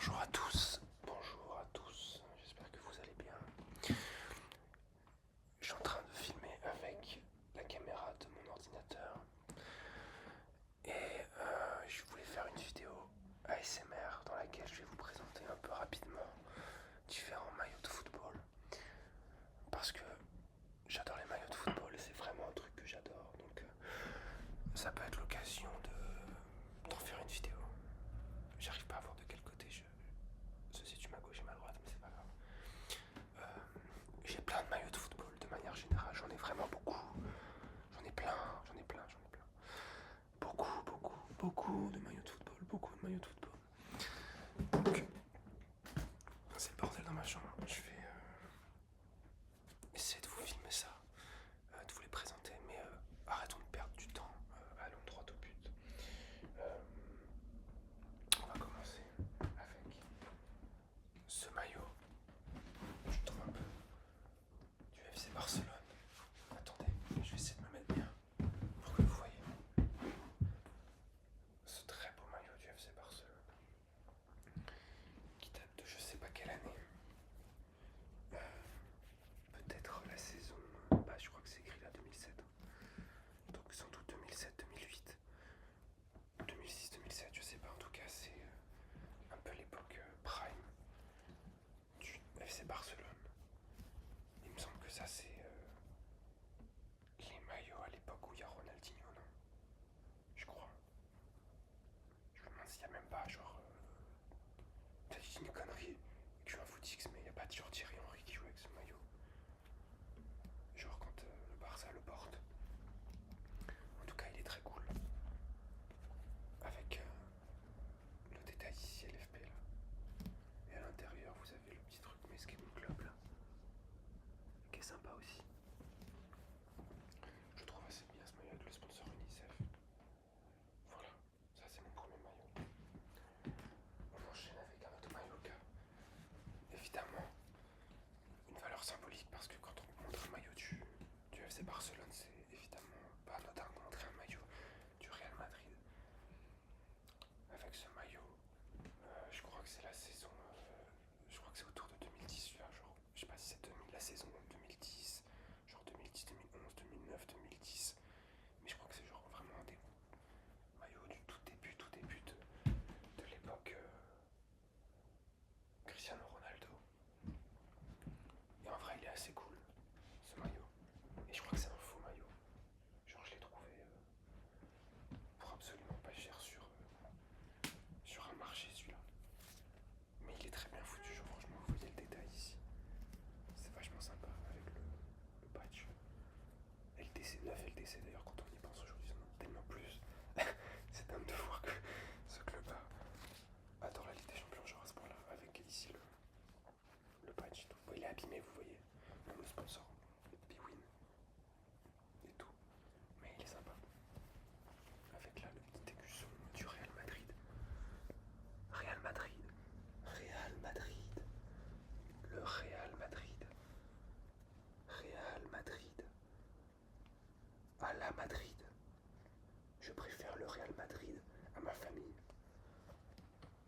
Bonjour à tous, j'espère que vous allez bien. Je suis en train de filmer avec la caméra de mon ordinateur et je voulais faire une vidéo ASMR dans laquelle je vais vous présenter un peu rapidement différents maillots de football parce que j'adore les maillots de football et c'est vraiment un truc que j'adore, donc ça peut être l'occasion d'en faire une vidéo. J'arrive pas à voir de quel côté se situe ma gauche et ma droite, mais c'est pas grave. J'ai plein de maillots de football de manière générale, j'en ai vraiment beaucoup. J'en ai plein. Beaucoup de maillots de football, beaucoup de maillots de football. Donc, c'est le bordel dans ma chambre. Je vais essayer de vous filmer ça, de vous les présenter, mais arrêtons de perdre du temps, allons droit au but. On va commencer avec ce maillot. Je trouve un peu du FC Barcelone. Attendez, je vais essayer de me mettre bien pour que vous voyez ce très beau maillot du FC Barcelone qui date de je sais pas quelle année. Peut-être la saison, je crois que c'est écrit là 2007. Donc sans doute 2007-2008, 2006-2007, je sais pas. En tout cas, c'est un peu l'époque prime du FC Barcelone. Il me semble que ça c'est les maillots à l'époque où il y a Ronaldinho, non? Je crois. Je me demande s'il n'y a même pas genre... Peut-être que je dis une connerie et que je suis un footix, mais il n'y a pas de genre Thierry Henry qui joue avec ce maillot. Genre quand le Barça le porte. En tout cas, il est très cool. Avec le détail ici LFP là. Et à l'intérieur, vous avez le petit truc mais ce qui est mon club là. Qui est sympa aussi. Je trouve assez bien ce maillot avec le sponsor UNICEF. Voilà, ça c'est mon premier maillot. On enchaîne avec un autre maillot qui a évidemment une valeur symbolique parce que quand on montre un maillot du FC Barcelone, c'est évidemment pas anodin de montrer un maillot du Real Madrid. Avec ce maillot, je crois que c'est la saison, je crois que c'est autour de 2010 là, genre, je sais pas si c'est la saison 2010, genre 2010, 2011, 2009, 2010, mais je crois que c'est genre vraiment un des maillots du tout début de l'époque Cristiano Ronaldo. Et en vrai, il est assez cool, ce maillot. Et je crois que c'est un faux maillot. Genre, je l'ai trouvé pour absolument pas cher sur un marché, celui-là. Mais il est très bien foutu, genre, franchement, vous voyez le détail ici. C'est vachement sympa avec le patch. LTC 9, LTC d'ailleurs, quand on y pense aujourd'hui, ça en a tellement plus. C'est dingue de voir que ce club-là adore la Ligue des Champions, genre à ce point-là, avec ici le patch. Tout. Bon, il est abîmé, vous voyez, même le sponsor, Bwin et tout, mais il est sympa. Avec là le petit écusson du Real Madrid. Real Madrid. Real Madrid. Le Real Madrid. Real Madrid. À la Madrid. Je préfère le Real Madrid à ma famille.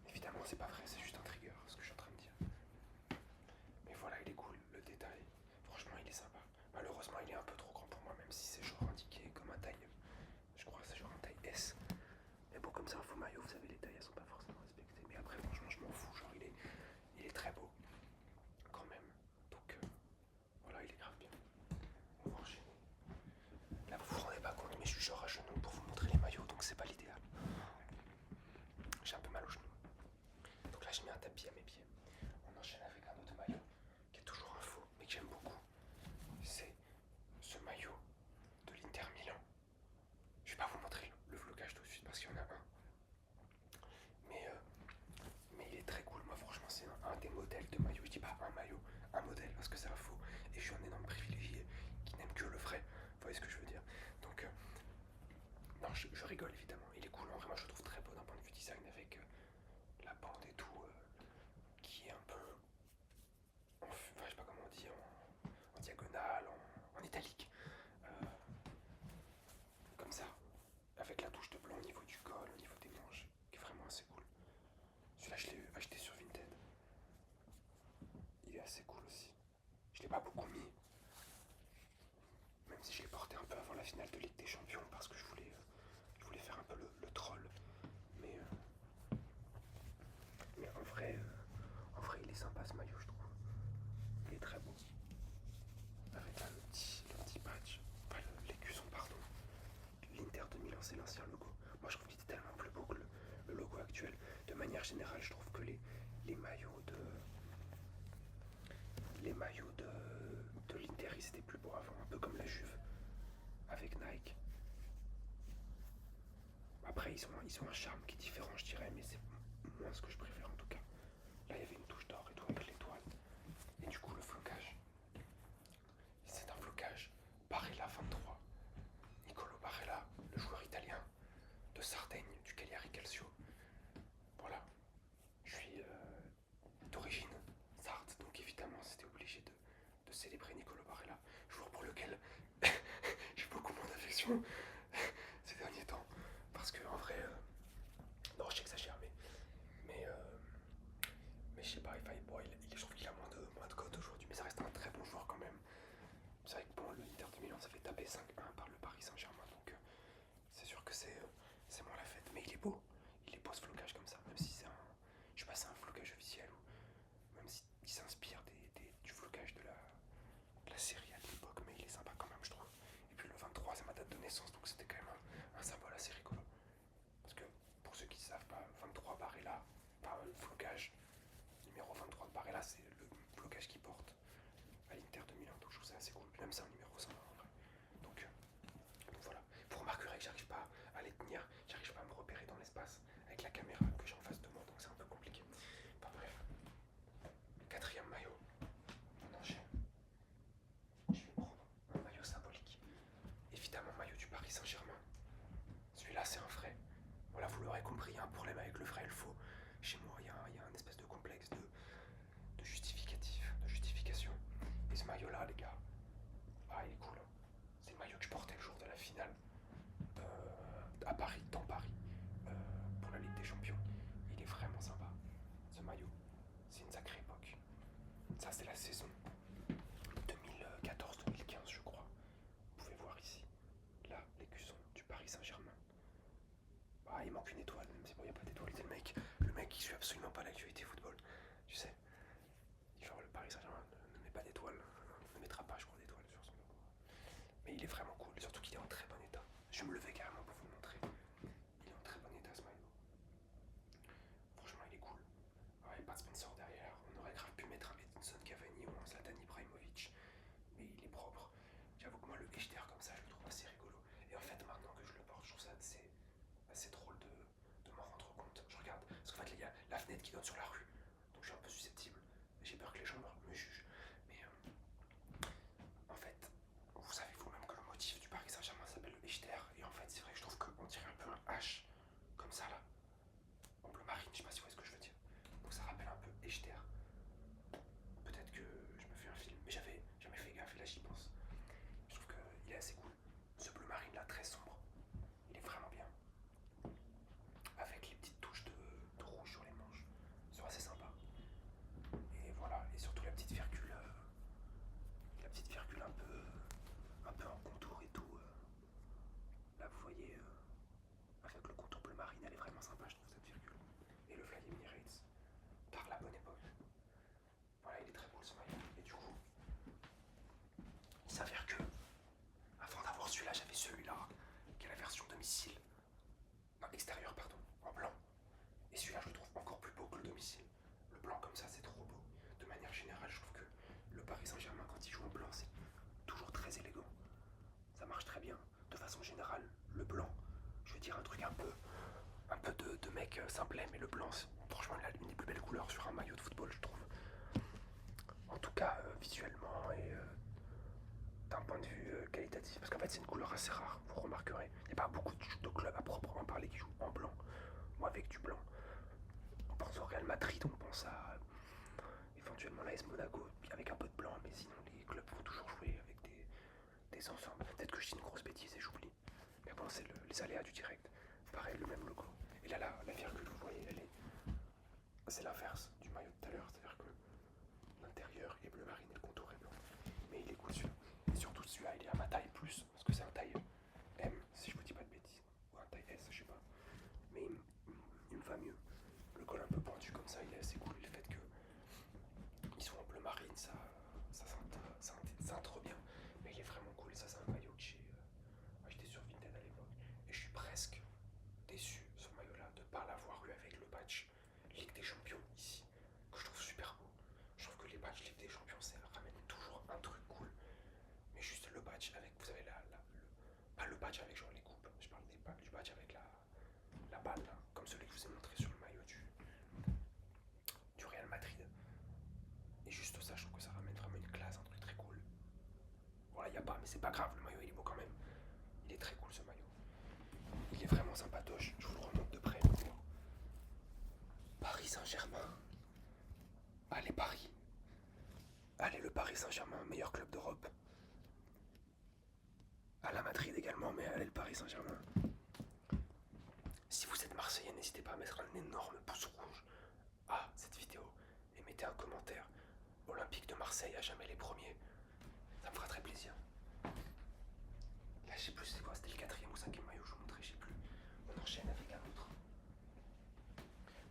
Évidemment, c'est pas vrai, c'est juste un trigger, ce que je suis en train de dire. Mais voilà, il est cool, le détail. Franchement, il est sympa. Malheureusement, il est un peu trop grand pour moi, même si c'est genre indiqué comme un taille. Je crois que c'est genre un taille S. Mais bon, comme c'est un faux maillot, vous savez, les tailles elles sont pas forcément respectées. Mais après, franchement, je m'en fous. Genre, il est très beau. Quand même. Donc, voilà, il est grave bien. On va enchaîner. Là, vous vous rendez pas compte, mais je suis genre à genoux pour vous montrer les maillots, donc c'est pas l'idéal. J'ai un peu mal aux genoux. Donc là, j'ai mis un tapis à mes pieds. On enchaîne avec un autre maillot qui est toujours un faux, mais que j'aime beaucoup. C'est ce maillot de l'Inter Milan. Je vais pas vous montrer le vlogage tout de suite parce qu'il y en a un. Mais il est très cool. Moi, franchement, c'est un des modèles de maillot. Je dis pas un maillot, un modèle parce que c'est un faux. Et je suis un énorme privilégié qui n'aime que le vrai. Vous voyez ce que je veux dire? Donc, non, je rigole évidemment. Il est cool. En vrai, moi, je le trouve très beau d'un point de vue design avec la bande et tout qui est un peu. Enfin, je sais pas comment on dit, en diagonale, en italique. Comme ça. Avec la touche de blanc au niveau du col, au niveau des manches, qui est vraiment assez cool. Celui-là, je l'ai acheté sur Vinted. la finale de Ligue des Champions parce que je voulais faire un peu le troll. Mais, mais en vrai, il est sympa ce maillot, je trouve. Il est très beau. Avec là, le petit patch, enfin l'écusson, pardon. L'Inter de Milan, c'est l'ancien logo. Moi, je trouve qu'il était tellement plus beau que le logo actuel. De manière générale, je trouve que les maillots de l'Inter, ils étaient plus beaux avant, un peu comme la Juve avec Nike. Après, ils ont un charme qui est différent, je dirais, mais c'est moins ce que je préfère en tout cas. Là, il y avait une touche d'or et tout avec l'étoile. Et du coup, le flocage, c'est un flocage Barella 23. Nicolo Barella, le joueur italien de Sardaigne, du Cagliari Calcio. Voilà, je suis d'origine sarde, donc évidemment, c'était obligé de célébrer Nicolo Barella, joueur pour lequel j'ai beaucoup moins d'affection ces derniers temps. Parce que en vrai, non, j'exagère, mais je sais pas, je trouve qu'il a moins de cotes aujourd'hui, mais ça reste un très bon joueur quand même. C'est vrai que bon, le Inter de Milan ça fait taper 5-1 par le Paris Saint-Germain, donc c'est sûr que c'est moins la fête. Mais il est beau ce flocage comme ça, même si je sais pas, c'est un flocage officiel ou même s'il s'inspire du flocage de la série à l'époque, mais il est sympa quand même, je trouve. Et puis le 23, c'est ma date de naissance, donc c'était quand même un symbole assez rigolo. Parce que pour ceux qui ne savent pas, 23 Barella, enfin le flocage, numéro 23 de Barella, c'est le flocage qu'il porte à l'Inter de Milan, donc je trouve ça assez cool. Même c'est un numéro 100 en vrai. Donc voilà. Vous remarquerez que j'arrive pas à les tenir, j'arrive pas à me repérer dans l'espace avec la caméra que j'ai en face de moi, donc c'est un peu compliqué. Enfin bref. Quatrième maillot. On enchaîne. Je vais prendre un maillot symbolique. Évidemment, maillot du Paris Saint-Germain. Celui-là, c'est un vrai. Voilà, vous l'aurez compris, il y a un problème avec le vrai et le faux. Chez moi, il y a un espèce de complexe de justification. Et ce maillot-là, les gars, il est cool. Hein. C'est le maillot que je portais le jour de la finale à Paris, dans Paris, pour la Ligue des Champions. Il est vraiment sympa, ce maillot. C'est une sacrée époque. Ça, c'est la saison 2014-2015, je crois. Vous pouvez voir ici, là, l'écusson du Paris Saint-Germain. Il manque une étoile, même si bon, il n'y a pas d'étoile. C'est le mec qui suit absolument pas l'actualité football. Tu sais, genre le Paris Saint-Germain ne met pas d'étoile, ne mettra pas, je crois, d'étoile sur son logo. Mais il est vraiment cool, surtout qu'il est en très bon état. Je vais me lever carrément pour vous le montrer. Il est en très bon état ce maillot. Franchement, il est cool. Il n'y a pas de sponsor derrière. On aurait grave pu mettre un Edinson Cavani ou un Zlatan Ibrahimovic. Mais il est propre. J'avoue que moi, le Echter comme ça, je le trouve assez rigolo. Et en fait, maintenant que je le porte, je trouve ça assez drôle de m'en rendre compte. Je regarde, parce qu'en fait, il y a la fenêtre qui donne sur la rue. Donc je suis un peu susceptible. J'ai peur que les gens me jugent. Mais en fait, vous savez vous-même que le motif du Paris Saint-Germain s'appelle le Echter. Et en fait, c'est vrai que je trouve qu'on dirait un peu un H. Comme ça, là. En bleu marine, je sais pas si vous voyez ce que je veux dire. Donc ça rappelle un peu Echter. Peut-être que je me fais un film, mais j'avais jamais fait gaffe et là j'y pense. Je trouve qu'il est assez cool. Ce bleu marine là, très sombre, il est vraiment bien. Avec les petites touches de rouge sur les manches. C'est assez sympa. Et voilà, et surtout la petite virgule un peu en contour et tout. Là vous voyez, avec le contour bleu marine, elle est vraiment sympa, je trouve cette virgule. Et le Fly Emirates, par la bonne époque. Voilà, il est très cool ce maillot. Et du coup, il s'avère que, avant d'avoir celui-là, j'avais celui-là, qui est la version domicile. Non, extérieur, pardon, en blanc. Et celui-là, je le trouve encore plus beau que le domicile. Le blanc comme ça, c'est trop beau. De manière générale, je trouve que le Paris Saint-Germain, quand il joue en blanc, c'est toujours très élégant. Ça marche très bien. De façon générale, le blanc, je veux dire un truc un peu de mec simplet, mais le blanc, c'est franchement l'une des plus belles couleurs sur un maillot de football, je trouve. En tout cas, visuellement et d'un point de vue qualitatif, parce qu'en fait c'est une couleur assez rare, vous remarquerez. Il n'y a pas beaucoup de clubs à proprement parler qui jouent en blanc, ou avec du blanc. On pense au Real Madrid, on pense à éventuellement l'AS Monaco, avec un peu de blanc, mais sinon les clubs vont toujours jouer avec des ensembles. Peut-être que je dis une grosse bêtise et j'oublie. Mais bon, c'est les aléas du direct. Pareil, le même logo. Et là, la virgule, vous voyez, c'est l'inverse du maillot de tout à l'heure, c'est-à-dire que l'intérieur est bleu marine et le contour est blanc. Mais il est cool celui-là. Et surtout celui-là, il est à ma taille plus, parce que c'est un taille badge avec, vous savez, pas le badge avec genre les coupes, je parle du badge avec la balle, là, comme celui que je vous ai montré sur le maillot du Real Madrid. Et juste ça, je trouve que ça ramène vraiment une classe, un truc très cool. Voilà, il n'y a pas, mais c'est pas grave, le maillot il est beau quand même. Il est très cool ce maillot. Il est vraiment sympatoche, je vous le remonte de près. Paris Saint-Germain. Allez Paris. Allez le Paris Saint-Germain, meilleur club d'Europe. À la Madrid également, mais allez le Paris Saint-Germain. Si vous êtes Marseillais, n'hésitez pas à mettre un énorme pouce rouge à cette vidéo et mettez un commentaire. Olympique de Marseille à jamais les premiers. Ça me fera très plaisir. Là, je sais plus c'est quoi, c'était le 4e ou 5e maillot, je vous montrais, je sais plus. On enchaîne avec un autre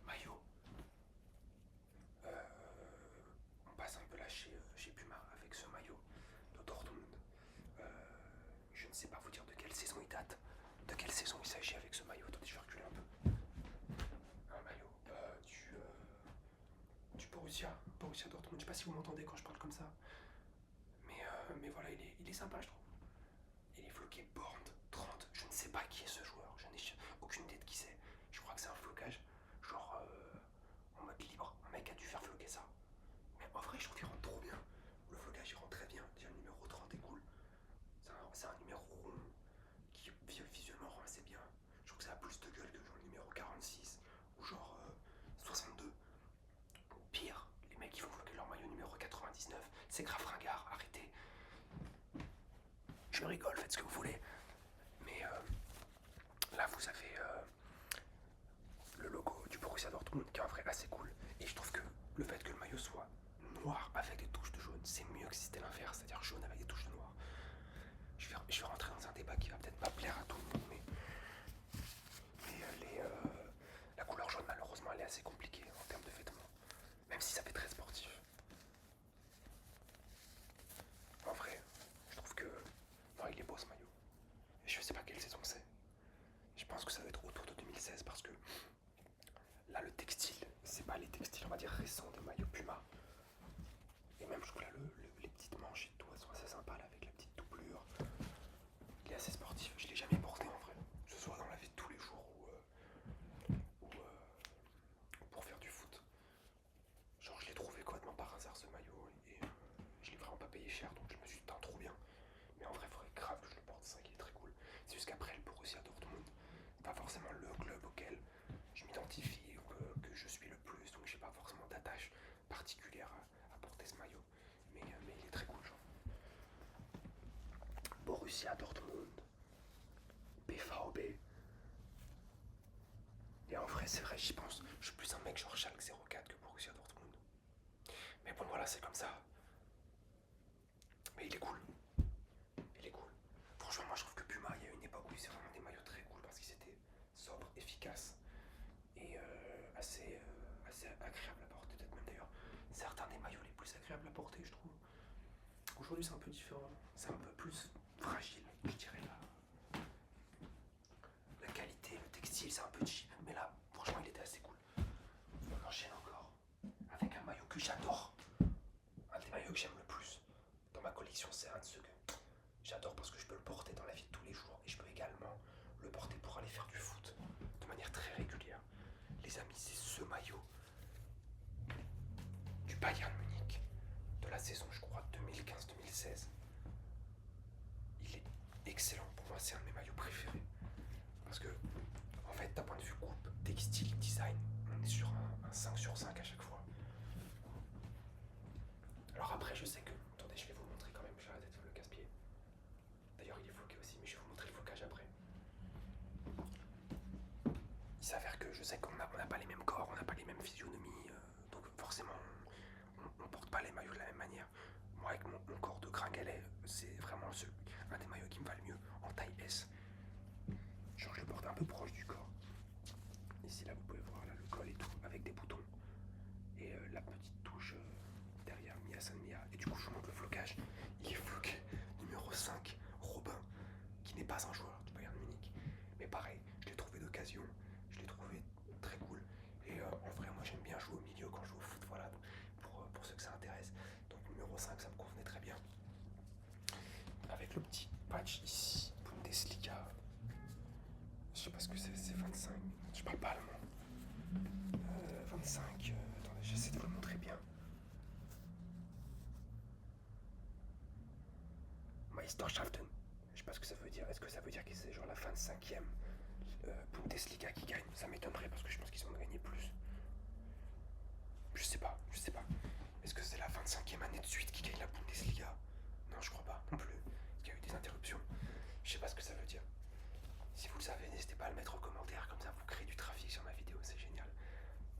maillot. On passe un peu là chez Puma avec ce maillot de Dortmund. Je ne sais pas vous dire de quelle saison il date, de quelle saison il s'agit avec ce maillot. Attendez, je vais reculer un peu. Un maillot du Borussia Dortmund. Je sais pas si vous m'entendez quand je parle comme ça. Mais voilà, il est sympa, je trouve. Il est floqué Born 30. Je ne sais pas qui est ce joueur. Je n'ai aucune idée de qui c'est. Je crois que c'est un flocage, genre en mode libre. Un mec a dû faire floquer ça. Mais en vrai, je trouve qu'il rentre trop bien. Le flocage, il rentre très bien. Déjà, le numéro 30 est cool. C'est un numéro rond qui visuellement rend assez bien. Je trouve que ça a plus de gueule que genre le numéro 46 ou genre 62. Pire, les mecs qui font floquer leur maillot numéro 99, c'est grave ringard, arrêtez. Je rigole, faites ce que vous voulez. Mais là, vous avez le logo du Borussia Dortmund qui est en vrai assez cool. Et je trouve que le fait que le maillot soit noir avec des touches de jaune, c'est mieux que si c'était l'inverse, c'est-à-dire jaune avec des touches de noir. Je vais rentrer dans un débat qui va peut-être pas plaire à tout le monde, mais la couleur jaune, malheureusement, elle est assez compliquée en termes de vêtements, même si ça fait très sportif. En vrai, je trouve que non, il est beau ce maillot. Et je sais pas quelle saison c'est. Je pense que ça doit être autour de 2016 parce que là, le textile, c'est pas les textiles, on va dire, récents des maillots Puma. Et même, je trouve là, les petites manches et tout, elles sont assez sympas là, avec la petite doublure. Il est assez sportif, je l'ai jamais porté en vrai, que ce soit dans la vie de tous les jours ou pour faire du foot. Genre, je l'ai trouvé complètement par hasard ce maillot et je l'ai vraiment pas payé cher, donc je me suis dit, trop bien. Mais en vrai, il faudrait grave que je le porte, c'est ça qui est très cool. C'est juste qu'après, le Borussia Dortmund, pas forcément le club auquel je m'identifie ou que je suis le plus, donc j'ai pas forcément d'attache particulière à porter ce maillot. Mais il est très cool, genre. Borussia Dortmund, BVB. Et en vrai, c'est vrai, j'y pense. Je suis plus un mec genre Schalke 04 que Borussia Dortmund. Mais bon, voilà, c'est comme ça. Mais il est cool. Il est cool. Franchement, moi je trouve que Puma, il y a une époque où c'est vraiment des maillots très cool parce qu'ils étaient sobres, efficaces et assez agréables à porter. Peut-être même d'ailleurs certains des maillots les plus agréables à porter, je trouve. Aujourd'hui, c'est un peu différent. C'est un peu plus fragile, je dirais là. La qualité, le textile, c'est un peu cheap. Mais là, franchement, il était assez cool. On enchaîne encore avec un maillot que j'adore. Un des maillots que j'aime le plus dans ma collection, c'est un de ceux que j'adore parce que je peux le porter dans la vie de tous les jours. Et je peux également le porter pour aller faire du foot de manière très régulière. Les amis, c'est ce maillot du Bayern Munich de la saison, je crois, 2015-2016. Il est excellent. Pour moi, c'est un de mes maillots préférés. Parce que, en fait, d'un point de vue coupe, textile, design, on est sur un 5 sur 5 à chaque fois. Alors après, je sais que... Attendez, je vais vous montrer quand même, j'ai arrêté de le casse-pied. D'ailleurs, il est floqué aussi, mais je vais vous montrer le flocage après. Il s'avère que je sais qu'on n'a pas les mêmes corps, on n'a pas les mêmes physionomies, donc forcément, on porte pas les maillots de la même manière. Moi, avec mon corps de gringalet, c'est vraiment un des maillots qui me va le mieux, en taille S. Genre, je le porte un peu proche du corps. Ici, là, vous pouvez voir là, le col et tout, avec des boutons. Et la petite touche derrière Mia San Mia. Et du coup, je vous montre le flocage. Il est floqué numéro 5, Robin, qui n'est pas un joueur du Bayern Munich. Mais pareil, je l'ai trouvé d'occasion. Je l'ai trouvé très cool. Et en vrai, moi, j'aime bien jouer au milieu quand je joue au foot. Voilà, pour ceux que ça intéresse. Donc, numéro 5, ça me convenait très bien. Avec le petit patch ici, Bundesliga. Je sais pas ce que c'est 25. Je parle pas allemand. 25. Attendez, j'essaie de vous le montrer bien. Meisterschaften. Je sais pas ce que ça veut dire. Est-ce que ça veut dire que c'est genre la 25e Bundesliga qui gagne? Ça m'étonnerait parce que je pense qu'ils ont gagné plus. Je sais pas. Est-ce que c'est la 25e année de suite qui gagne la Bundesliga? Non, je crois pas non plus. Il y a eu des interruptions. Je sais pas ce que ça veut dire. Si vous le savez, n'hésitez pas à le mettre en commentaire, comme ça vous créez du trafic sur ma vidéo, c'est génial.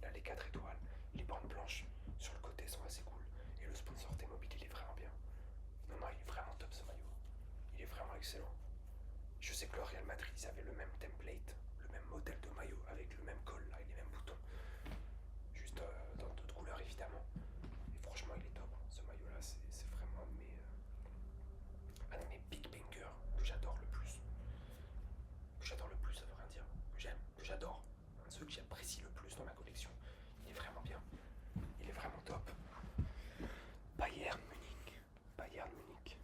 Là, les 4 étoiles, les bandes blanches sur le côté sont assez cool. Et le sponsor T-Mobile, il est vraiment bien. Non, il est vraiment top ce maillot. Il est vraiment excellent. Je sais que le Real Madrid, ils avaient le même template, le même modèle de maillot, avec le même col là, et les mêmes boutons. Juste dans d'autres couleurs évidemment. Et franchement, il est top. Ce maillot là, c'est vraiment un de mes big bangers que j'adore le plus. Que j'adore le plus, ça veut rien dire. Que j'aime, que j'adore. Un de ceux que j'apprécie le plus dans ma collection. Il est vraiment bien. Il est vraiment top. Bayern Munich. Bayern Munich.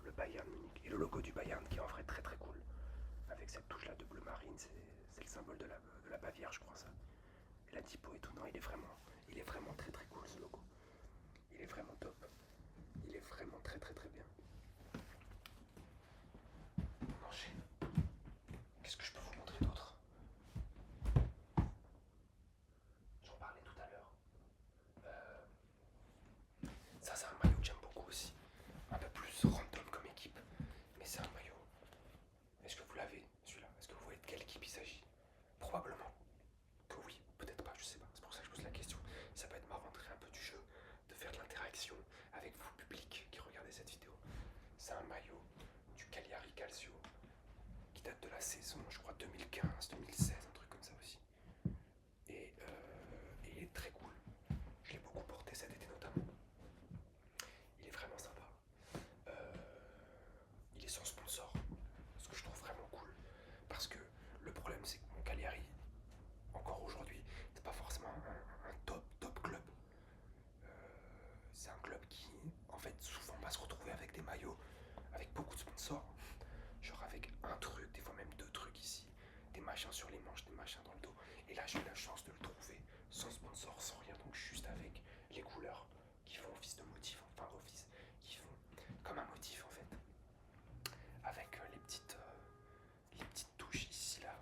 Le Bayern Munich. Et le logo du Bayern qui est en vrai très très cool. Avec cette touche là de bleu marine, c'est le symbole de la Bavière, je crois ça. Et la typo et tout. Non, il est vraiment très très cool ce logo. Il est vraiment top. Il est vraiment très très très bien. On enchaîne. Qu'est-ce que je peux vous montrer d'autre? J'en parlais tout à l'heure. Ça c'est un maillot que j'aime beaucoup aussi. Un peu plus random comme équipe. Mais c'est un maillot. Est-ce que vous l'avez celui-là? Est-ce que vous voyez de quelle équipe il s'agit? Probablement que oui, peut-être pas, je sais pas. C'est pour ça que je pose la question. Ça peut être marrant de créer un peu du jeu, de faire de l'interaction avec vous, public, qui regardez cette vidéo. C'est un maillot du Cagliari Calcio qui date de la saison, je crois, 2015-2016, un truc comme ça aussi. Et il est très cool. Je l'ai beaucoup porté cet été notamment. Il est vraiment sympa. Il est sans sponsor, ce que je trouve vraiment cool. Parce que le problème, c'est que mon Cagliari, encore aujourd'hui, c'est pas forcément un top club. C'est un club qui, en fait, souvent va se retrouver avec des maillots avec beaucoup de sponsors. Genre avec un truc, des fois même deux trucs ici, des machins sur les manches, des machins dans le dos. Et là, j'ai eu la chance de le trouver sans sponsor, sans rien, donc juste avec les couleurs qui font office de motif, enfin office, qui font comme un motif en fait. Avec les petites touches ici là,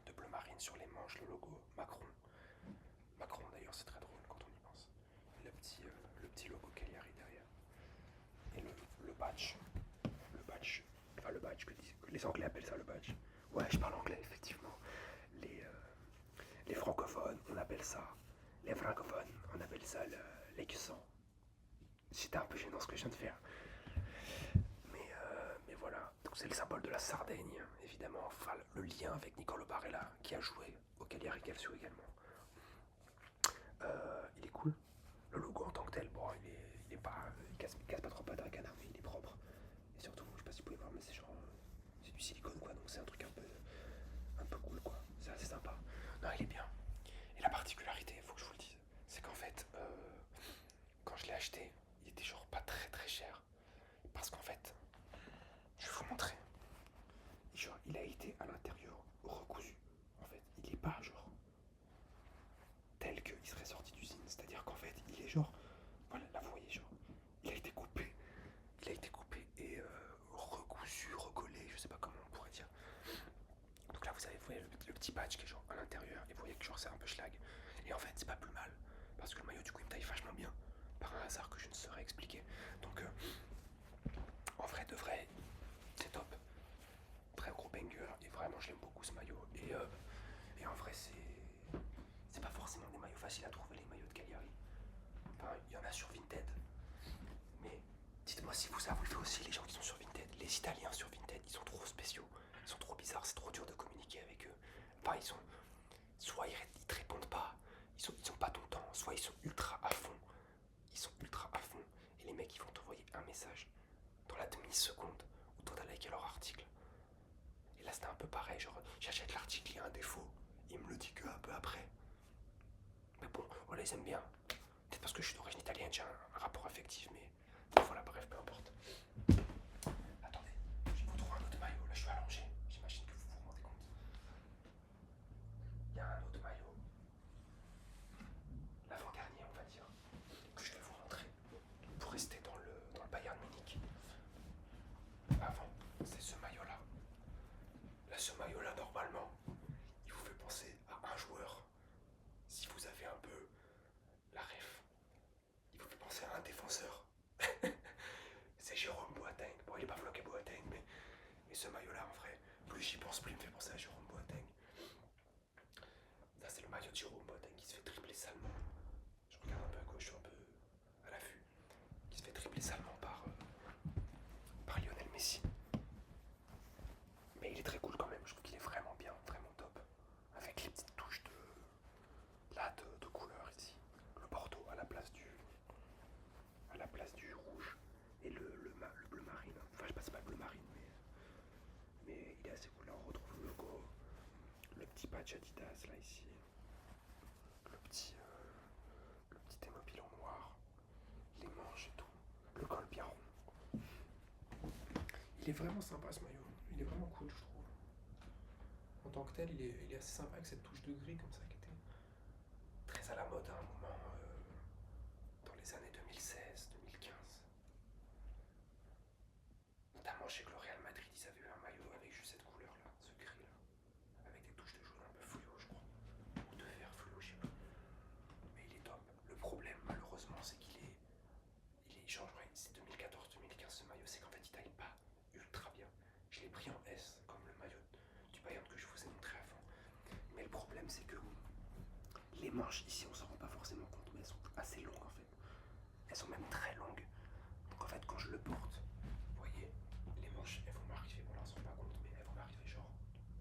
de bleu marine sur les manches, le logo Macron. Macron d'ailleurs, c'est très drôle quand on y pense. Le petit logo Cagliari derrière. Et le badge. Enfin le badge, que les Anglais appellent ça le badge. Ouais, je parle anglais, effectivement. Les francophones, on appelle ça. Les francophones, on appelle ça l'écusson. C'était un peu gênant ce que je viens de faire. Mais voilà. Donc c'est le symbole de la Sardaigne, évidemment. Enfin, le lien avec Nicolo Barella, qui a joué au Cagliari Calcio également. Il est cool. Le logo en tant que tel, bon, il est pas, il casse pas trop pattes à un canard, mais il est propre. Et surtout, je sais pas si vous pouvez voir, mais c'est genre, c'est du silicone quoi, donc c'est un truc un peu cool quoi. C'est assez sympa. Non, il est bien. Et la particularité, il faut que je vous le dise, c'est qu'en fait, quand je l'ai acheté, il était genre pas très très cher, parce qu'en fait, je vais vous montrer. Genre, il a été à l'intérieur recousu. En fait, il est pas genre tel qu'il serait sorti d'usine. C'est-à-dire qu'en fait, il est genre, voilà, là vous voyez, genre, il a été coupé et recousu, recollé, je sais pas comment on pourrait dire. Donc là, vous voyez le petit patch qui est genre à l'intérieur, et vous voyez que genre c'est un peu schlag. Et en fait, c'est pas plus mal, parce que le maillot du coup il me taille vachement bien, par un hasard que je ne saurais expliquer. Donc, en vrai de vrai, c'est top. Très gros banger, et vraiment je l'aime beaucoup ce maillot. Et en vrai, c'est pas forcément des maillots faciles à trouver, les maillots de Cagliari. Enfin, il y en a sur Vinted. Mais dites-moi si vous le faites aussi, les gens qui sont sur Vinted. Les Italiens sur Vinted, ils sont trop spéciaux. Ils sont trop bizarres, c'est trop dur de communiquer avec eux. Enfin, ils sont. Soit ils te répondent pas, ils sont pas tout le temps, soit ils sont ultra à fond. Ils sont ultra à fond. Et les mecs, ils vont t'envoyer un message dans la demi-seconde où toi t'as liké leur article. Et là, c'était un peu pareil. Genre, j'achète l'article, il y a un défaut. Il me le dit qu'un peu après. Mais bon, on les aime bien. Peut-être parce que je suis d'origine italienne, j'ai un rapport affectif, mais voilà, bref, peu importe. Attendez, patch Adidas là ici. Le petit T-Mobile en noir. Les manches et tout. Le col bien rond. Il est vraiment sympa ce maillot. Il est vraiment cool, je trouve. En tant que tel, il est assez sympa avec cette touche de gris comme ça qui était très à la mode à un moment dans les années 2016-2015. Notamment chez le Real Madrid, ils avaient eu un maillot avec juste cette couleur là, ce gris là, avec des touches de jaune un peu fluo, je crois, ou de vert fluo, je sais pas. Mais il est top. Le problème, malheureusement, c'est il est genre, ouais, c'est 2014-2015 ce maillot, c'est qu'en fait il taille pas ultra bien. Je l'ai pris en S, comme le maillot du Bayern que je vous ai montré avant. Mais le problème, c'est que les manches ici, on s'en rend pas forcément compte, mais elles sont assez longues en fait. Elles sont même très longues. Donc en fait, quand je le porte, vous voyez, les manches, elles vont m'arriver, bon là on se rend pas compte, mais elles vont m'arriver genre,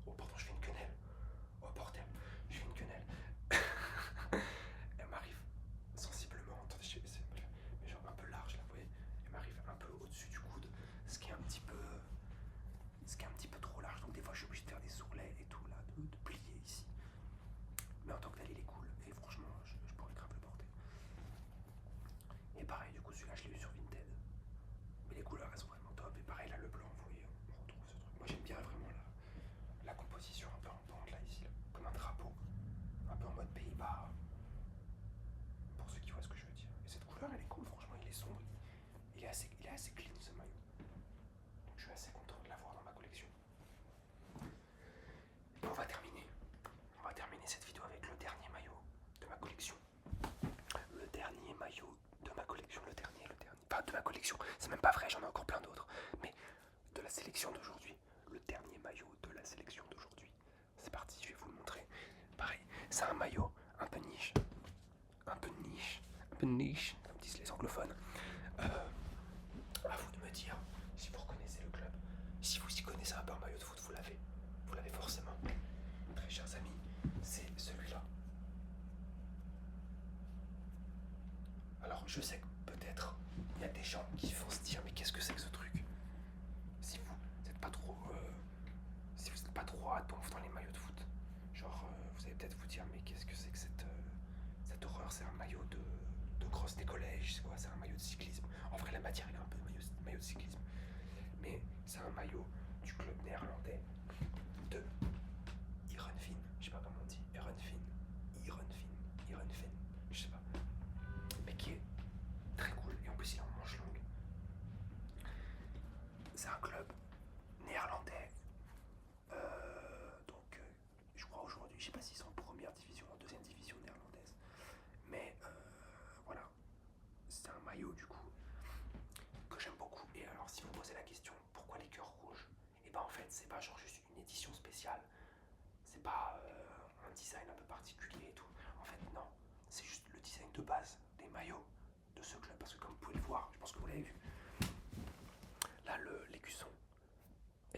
oh pardon, je fais une quenelle. Oh bordel, je fais une quenelle. Elle m'arrive sensiblement, attendez, mais genre un peu large là, vous voyez. Elle m'arrive un peu au-dessus du coude, ce qui est un petit peu trop large. Donc des fois je suis obligé de faire des ourlets et tout là, de plier ici. Mais en tant que tel, il est cool et franchement, je pourrais grave le porter. Et pareil, du coup, celui-là, je l'ai eu sur Vinted. Mais les couleurs, elles sont vraiment top. Et pareil, là, le blanc, vous voyez, on retrouve ce truc. Moi, j'aime bien vraiment la composition un peu en bande là, ici, là, comme un drapeau, un peu en mode Pays-Bas. Pour ceux qui voient ce que je veux dire. Et cette couleur, elle est cool, franchement, il est sombre. Il est assez clean ce maillot. Donc, je suis assez content de l'avoir dans ma collection. Et on va terminer. Cette vidéo avec le dernier maillot de ma collection. Le dernier maillot de ma collection, le dernier. Enfin, de ma collection, c'est même pas vrai, j'en ai encore plein d'autres. Mais de la sélection d'aujourd'hui, le dernier maillot de la sélection d'aujourd'hui. C'est parti, je vais vous le montrer. Pareil, c'est un maillot un peu niche. Comme disent les anglophones. À vous de me dire si vous reconnaissez le club. Si vous y connaissez un peu un maillot de foot, vous l'avez forcément. Très chers amis, c'est celui-là. Alors je sais que peut-être il y a des gens qui vont se dire mais qu'est-ce que c'est que ce truc? Si vous n'êtes pas trop à donf dans les maillots de foot, genre vous allez peut-être vous dire mais qu'est-ce que c'est que cette horreur? C'est un maillot de cross des collèges, c'est quoi? C'est un maillot de cyclisme. En vrai la matière elle est un peu maillot de cyclisme, mais c'est un maillot du club néerlandais de Heerenveen, je sais pas comment on dit, Heerenveen, je sais pas, mais qui est très cool et en plus il est en manche longue. C'est un club néerlandais, donc je crois aujourd'hui, je sais pas s'ils sont en première division ou en deuxième division néerlandaise, mais voilà, c'est un maillot du coup que j'aime beaucoup. Et alors si vous posez la question pourquoi les cœurs rouges, et ben en fait c'est pas genre juste une édition spéciale, c'est pas un design un peu particulier et tout. En fait non, c'est juste le design de base des maillots de ce club, parce que comme vous pouvez le voir, je pense que vous l'avez vu, là l'écusson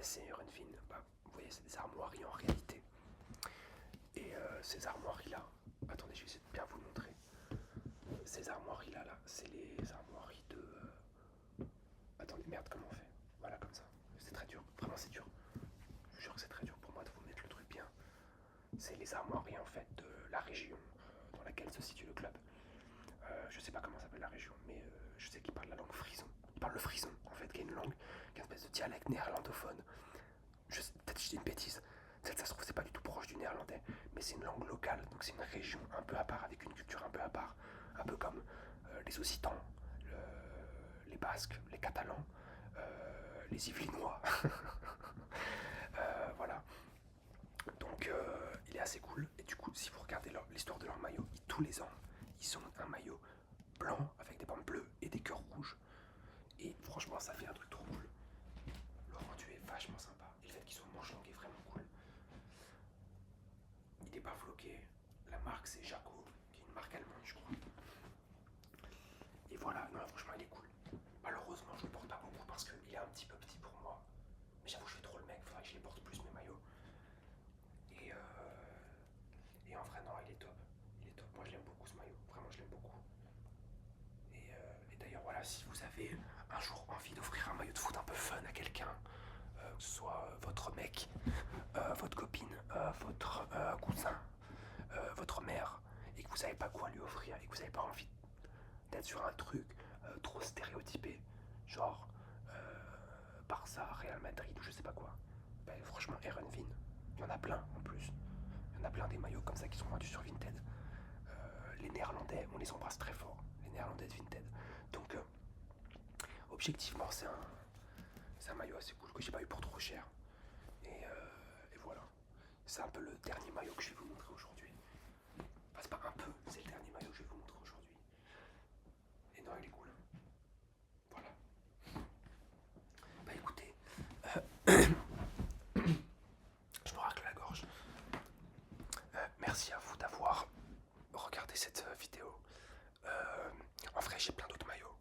SC Heerenveen, bah, vous voyez c'est des armoiries en réalité. Et ces armoiries là, attendez je vais essayer de bien vous le montrer. Ces armoiries là, c'est les armoiries de... Attendez, merde, comment on fait? Voilà, comme ça. C'est très dur, vraiment c'est dur. Je vous jure que c'est très dur pour moi de vous mettre le truc bien. C'est les armoiries en fait de la région dans laquelle se situe le club. Je sais pas comment s'appelle la région, mais je sais qu'ils parlent la langue frison. Ils parlent le frison en fait, qui est une langue, qui est une espèce de dialecte néerlandophone. Peut-être je dis une bêtise, ça se trouve c'est pas du tout proche du néerlandais, mais c'est une langue locale, donc c'est une région un peu à part, avec une culture un peu à part, un peu comme les Occitans, les Basques, les Catalans, les Yvelinois. Voilà. Donc il est assez cool. Et du coup, si vous regardez l'histoire de leur maillot, tous les ans, ils ont un maillot blanc avec des bandes bleues et des cœurs rouges. Et franchement, ça fait un truc trop cool. Le rendu est vachement sympa. Et le fait qu'ils soient manche longue est vraiment cool. Il n'est pas floqué. La marque, c'est Jaco, qui est une marque allemande, je crois. Et voilà, non, franchement, il est cool. Malheureusement, je le porte pas beaucoup parce qu'il est un petit peu petit pour moi. Mais j'avoue, je fais trop le mec, faudrait que je les porte plus mes maillots. Et en vrai, non, il est top. Il est top. Moi, je l'aime beaucoup ce maillot. Vraiment, je l'aime beaucoup. Et d'ailleurs, voilà, si vous avez un jour envie d'offrir un maillot de foot un peu fun à quelqu'un, que ce soit votre mec, votre copine, votre cousin, votre mère, et que vous savez pas quoi lui offrir, et que vous avez pas envie d'être sur un truc trop stéréotypé, genre Barça, Real Madrid ou je sais pas quoi, ben, franchement, Erenvin, il y en a plein en plus. Il y en a plein des maillots comme ça qui sont vendus sur Vinted. Les Néerlandais, on les embrasse très fort, les Néerlandais de Vinted. Donc, objectivement, c'est un maillot assez cool que j'ai pas eu pour trop cher. Et voilà. C'est un peu le dernier maillot que je vais vous montrer aujourd'hui. Enfin, c'est pas un peu, c'est le dernier maillot que je vais vous montrer aujourd'hui. Et non, il est cool. Voilà. Bah écoutez, je me racle la gorge. Merci à vous d'avoir regardé cette vidéo. En vrai, j'ai plein d'autres maillots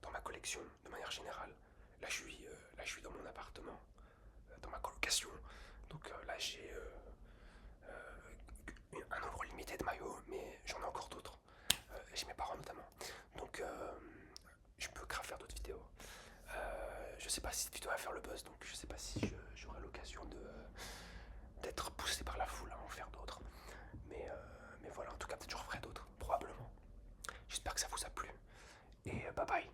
dans ma collection de manière générale. Là, je suis dans mon appartement, dans ma colocation. Donc là, j'ai un nombre limité de maillots, mais j'en ai encore d'autres. Chez mes parents notamment. Donc je peux grave faire d'autres vidéos. Je sais pas si cette vidéo va faire le buzz, donc je sais pas si j'aurai l'occasion d'être poussé par la foule à en faire d'autres. Mais voilà, en tout cas, peut-être j'en ferai d'autres, probablement. J'espère que ça vous a plu. Et bye bye.